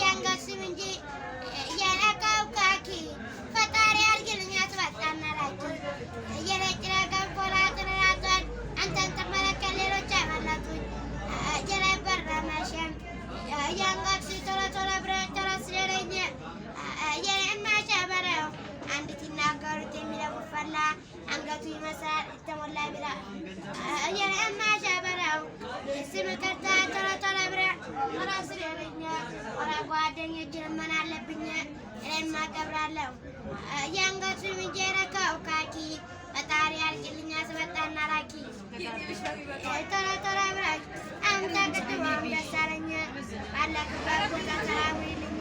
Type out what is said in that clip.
ያንጋስም እንጂ የነካው ካኪ ፈጣሪ አርግልኝ አትወጣና ላኪ የነጭራ ገንፎላትን ራቷን አንተን ተመለከት ሌሎች አይመለኩኝ የነበር ረመሸም ያንጋስ ቶሎ ቶሎ ብረት ቶሎ ስለለኝ የእማሻ በረው አንዲት ይናገሩት የሚለጉት ፈላ አንገቱ ይመስላል ተሞላ ብላ የእማሻ በረው ስም ከርታ ቶሎ ቶሎ ብረት ቶሎ ስለለኝ ወራ ጓደኞችን ምን አለብኝ እኔማ ቀብራለሁ ያንጋሱ እንጀራካው ካኪ ፈጣሪ አርግልኝ አስወጣና ላኪ ቶሎ ቶሎ ብረት አንተ ቅድም ደሳለኝ ባለክበት ቦታ ሰላም ይልኝ